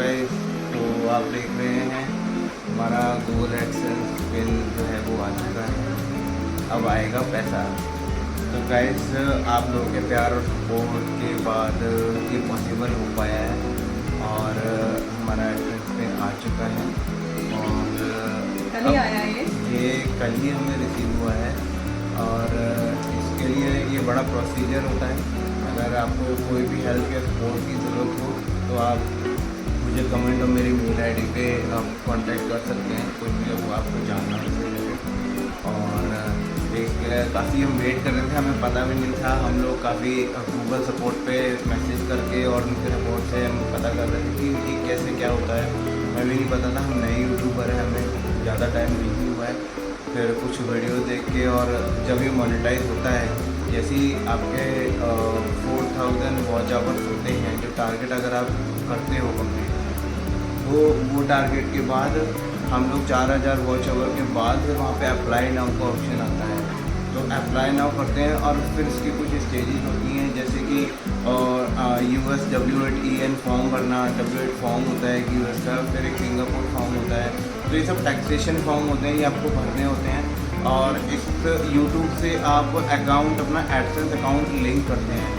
Guys, तो आप देख रहे हैं हमारा गूगल एडसेंस पिन जो है वो आ चुका है। अब आएगा पैसा। तो गाइस, आप लोगों के प्यार और सपोर्ट के बाद ये पॉसिबल हो पाया है और हमारा एडसेंस पिन आ चुका है। और कल ही आया ये कल ही हमें रिसीव हुआ है। और इसके लिए ये बड़ा प्रोसीजर होता है। अगर आपको कोई भी हेल्प या सपोर्ट की ज़रूरत हो तो आप मुझे कमेंट और मेरी मेल आईडी पे आप कांटेक्ट कर सकते हैं, कुछ भी वो आपको जानना हो। और एक काफ़ी हम वेट कर रहे थे, हमें पता भी नहीं था। हम लोग काफ़ी गूगल सपोर्ट पे मैसेज करके और उनके सपोर्ट से हम पता कर रहे थे कि ये कैसे क्या होता है। हमें भी नहीं पता था, हम नए यूट्यूबर हैं, हमें ज़्यादा टाइम नहीं हुआ है। फिर कुछ वीडियो देख के और जब ये मोनेटाइज होता है, जैसे ही आपके 4000 वॉच आवर्स होते हैं, जो टारगेट अगर आप करते हो कंप्लीट, तो वो टारगेट के बाद हम लोग 4000 वॉच आवर के बाद फिर वहाँ पे अप्लाई नाउ का ऑप्शन आता है। तो अप्लाई नाउ करते हैं और फिर इसकी कुछ स्टेजेस होती हैं, जैसे कि US W8EN फॉर्म भरना। W8 फॉर्म होता है कि US का, फिर एक सिंगापुर फॉर्म होता है। तो ये सब टैक्सेशन फॉर्म होते हैं, ये आपको भरने होते हैं। और इस YouTube से आप अकाउंट, अपना एडसेंस अकाउंट लिंक करते हैं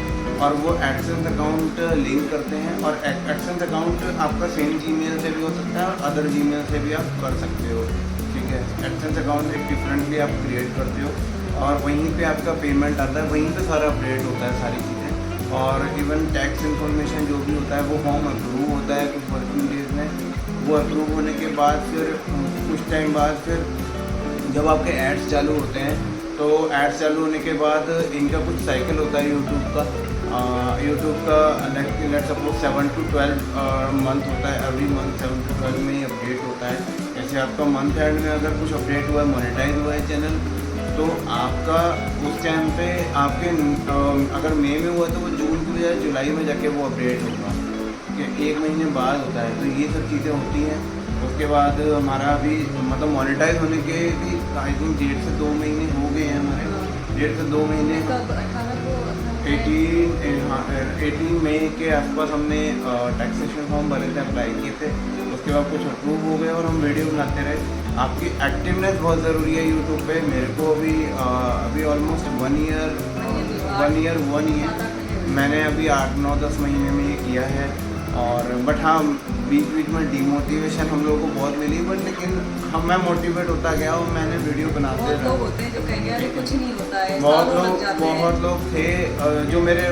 और वो एडसेंस अकाउंट लिंक करते हैं। और एडसेंस अकाउंट आपका सेम जीमेल से भी हो सकता है और अदर जीमेल से भी आप कर सकते हो, ठीक है। एडसेंस अकाउंट एक डिफरेंटली आप क्रिएट करते हो और वहीं पे आपका पेमेंट आता है, वहीं पे सारा अपडेट होता है सारी चीज़ें। और इवन टैक्स इन्फॉर्मेशन जो भी होता है वो फॉर्म अप्रूव होता है कुछ वर्किंग डेज में। वो अप्रूव होने के बाद फिर कुछ टाइम बाद फिर जब आपके एड्स चालू होते हैं, तो एड्स चालू होने के बाद इनका कुछ साइकिल होता है यूट्यूब का। लेट सपोज 7 to 12 मंथ होता है। एवरी मंथ 7 to 12 में ही अपडेट होता है। जैसे आपका मंथ एंड में अगर कुछ अपडेट हुआ है, मोनेटाइज हुआ है चैनल, तो आपका उस टाइम पे आपके अगर मई में हुआ तो वो जून को या जुलाई में जाके वो अपडेट होगा, कि 1 महीने बाद होता है। तो ये सब चीज़ें होती हैं। उसके बाद हमारा अभी मतलब मोनेटाइज होने के भी आई थिंक 1.5 से 2 महीने हो गए हैं हमारे। 1.5 से 2 महीने 18 मई के आसपास हमने टैक्सेशन फॉर्म भरे थे, अप्लाई किए थे। उसके बाद कुछ अप्रूव हो गए और हम वीडियो बनाते रहे। आपकी एक्टिवनेस बहुत ज़रूरी है यूट्यूब पे। मेरे को अभी ऑलमोस्ट 1 ईयर मैंने अभी 8-9-10 महीने में ये किया है। और बट हाँ, बीच बीच में डिमोटिवेशन हम लोगों को बहुत मिली, बट लेकिन मैं मोटिवेट होता गया और मैंने वीडियो बनाते रहे। लोग होते हैं जो कहेंगे अरे कुछ नहीं होता है। बहुत लोग थे जो मेरे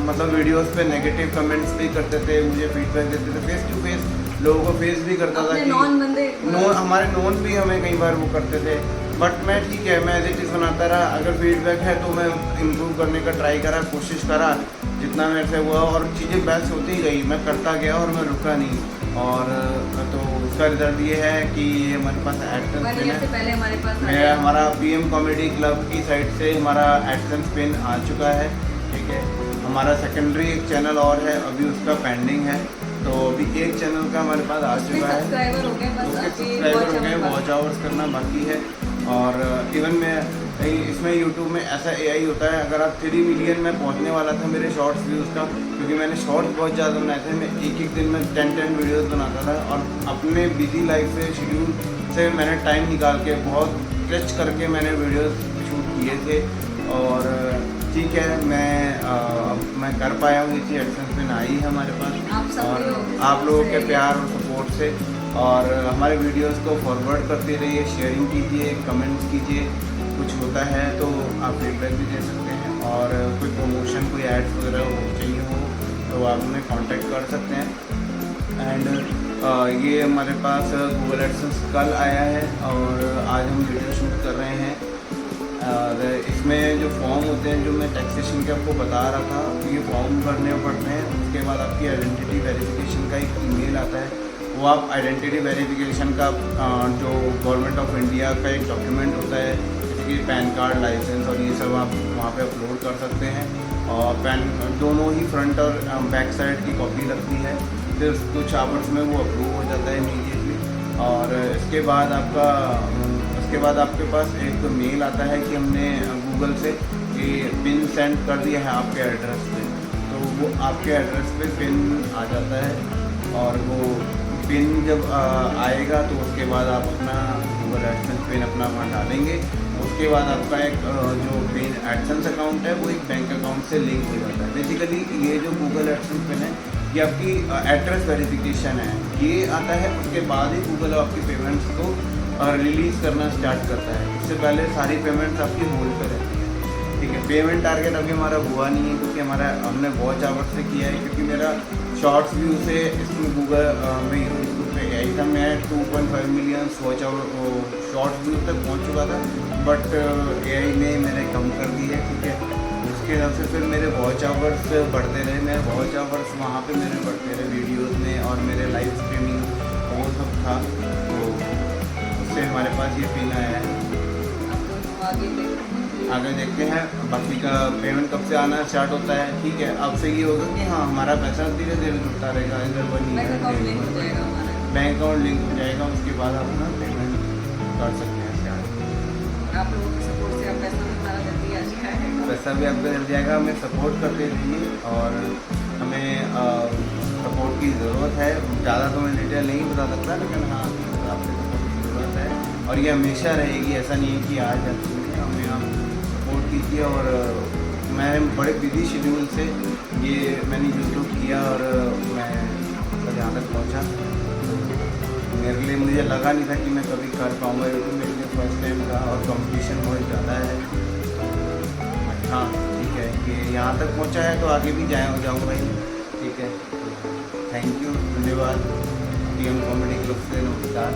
मतलब वीडियोस पे नेगेटिव कमेंट्स भी करते थे, मुझे फीडबैक देते थे। फेस टू फेस लोगों को फेस भी करता था कि हमारे नॉन भी हमें कई बार वो करते थे। बट मैं ठीक है, मैं एज इट इज़ बनाता रहा। अगर फीडबैक है तो मैं इम्प्रूव करने का ट्राई करा, कोशिश करा जितना मेरे से हुआ, और चीज़ें बेस्ट होती गई। मैं करता गया और मैं रुका नहीं। और तो उसका रिजल्ट ये है कि ये हमारे पास एडसेंस पिन है। पहले हमारे पास हमारा PM कॉमेडी क्लब की साइड से हमारा एडसेंस पिन आ चुका है, ठीक है। हमारा सेकेंडरी एक चैनल और है, अभी उसका पेंडिंग है। तो अभी एक चैनल का हमारे पास आ चुका है, सब्सक्राइबर हो गए, वॉच आवर्स करना बाकी है। और इवन मैं इसमें यूट्यूब में ऐसा AI होता है, अगर आप 3 मिलियन में पहुंचने वाला था मेरे शॉर्ट्स व्यूज़ का, क्योंकि मैंने शॉर्ट्स बहुत ज़्यादा बनाए थे। मैं एक दिन में 10 वीडियोस बनाता था और अपने बिजी लाइफ से शेड्यूल से मैंने टाइम निकाल के बहुत स्ट्रेच करके मैंने वीडियोस शूट किए थे। और ठीक है, मैं कर पाया हूँ। इसी एडसेंस पिन आई है हमारे पास और आप लोगों के प्यार और सपोर्ट से। और हमारे वीडियोस को फॉरवर्ड करते रहिए, शेयरिंग कीजिए, कमेंट्स कीजिए। कुछ होता है तो आप फीडबैक भी दे सकते हैं। और कोई प्रमोशन, कोई एड्स वगैरह चाहिए हो तो आप हमें कांटेक्ट कर सकते हैं। एंड ये हमारे पास गूगल एडसेंस कल आया है और आज हम वीडियो शूट कर रहे हैं। और इसमें जो फॉर्म होते हैं, जो मैं टैक्सेशन के आपको बता रहा था, ये फॉर्म भरने पड़ते हैं। उसके बाद आपकी आइडेंटिटी वेरिफिकेशन का एक ईमेल आता है। वो आप आइडेंटिटी वेरिफिकेशन का जो गवर्नमेंट ऑफ इंडिया का एक डॉक्यूमेंट होता है, जैसे कि पैन कार्ड, लाइसेंस और ये सब आप वहाँ पे अपलोड कर सकते हैं। और पैन दोनों ही फ्रंट और बैक साइड की कॉपी लगती है। फिर कुछ आवर्स में वो अप्रूव हो जाता है इमीडिएटली। और इसके बाद आपके पास एक मेल आता है कि हमने गूगल से कि पिन सेंड कर दिया है आपके एड्रेस पे। तो वो आपके एड्रेस पे पिन आ जाता है। और वो पिन जब आएगा तो उसके बाद आप अपना गूगल एडसेंस पिन अपना वहाँ डालेंगे। उसके बाद आपका एक जो पिन एडसेंस अकाउंट है वो एक बैंक अकाउंट से लिंक हो जाता है। बेसिकली ये जो गूगल एडसेंस पिन है ये आपकी एड्रेस वेरिफिकेशन है, ये आता है उसके बाद ही गूगल आपकी पेमेंट्स को रिलीज़ करना स्टार्ट करता है। इससे पहले सारी पेमेंट्स आपकी होल्ड पर रहती है, ठीक है। पेमेंट टारगेट अभी हमारा हुआ नहीं है क्योंकि हमने वॉच आवर्स से किया है, क्योंकि मेरा शॉर्ट्स व्यू से इसमें गूगल में यूट्यूब पे आई था, मैं 2.5 million watch hour shorts view तक पहुंच चुका था, बट AI ने मैंने कम कर दी है, ठीक है। उसके हिसाब से फिर मेरे वॉच आवर्स बढ़ते रहे, मेरे वॉच आवर्स वहाँ पे मेरे बढ़ते रहे वीडियोस में, और मेरे लाइव स्ट्रीमिंग वो सब था, तो उससे हमारे पास ये पिन आया है। आगे देखते हैं बाकी का पेमेंट कब से आना स्टार्ट होता है, ठीक है। अब से ये होगा कि हाँ हमारा पैसा धीरे धीरे जुड़ता रहेगा, इधर बनी बैंक अकाउंट लिंक हो जाएगा हमारा, बैंक अकाउंट लिंक हो जाएगा, उसके बाद आप अपना पेमेंट कर सकते हैं स्टार्ट। आप लोगों के सपोर्ट से अब पैसा हमारा जल्दी आ जाएगा, पैसा भी आपका जल जाएगा। हमें सपोर्ट करते रहिए और हमें सपोर्ट की ज़रूरत है। ज़्यादा तो मैं डिटेल नहीं बता सकता, लेकिन हाँ आपके सपोर्ट की ज़रूरत है और ये हमेशा रहेगी। ऐसा नहीं है कि आज हमें आप सपोर्ट कीजिए। और मैं बड़े बिजी शेड्यूल से ये मैंने यूट्यूब किया और मैं यहाँ तक पहुँचा। मेरे लिए मुझे लगा नहीं था कि मैं कभी कर पाऊँगा यूट्यूब, मेरे लिए फर्स्ट टाइम था और कंपटीशन बहुत ज़्यादा है। हाँ ठीक है, कि यहाँ तक पहुँचा है तो आगे भी जाऊँगा ही, ठीक है। थैंक यू, धन्यवाद। TM कॉमेडी क्लब से नमस्कार।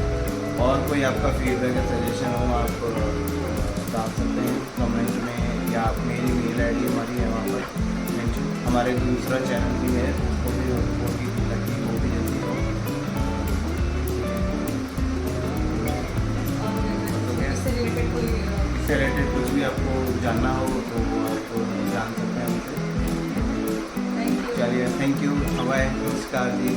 और कोई आपका फीडबैक या सजेशन हो आप डाल सकते हैं कमेंट में, या आप मेरी मेल ID हमारी है वहाँ पर मेंशन। हमारे दूसरा चैनल भी है, वो भी ताकि वो भी जल्दी हो। इससे रिलेटेड कुछ भी आपको जानना हो तो वो आप जान सकते हैं हमसे। चलिए, थैंक यू, बाय, नमस्कार जी।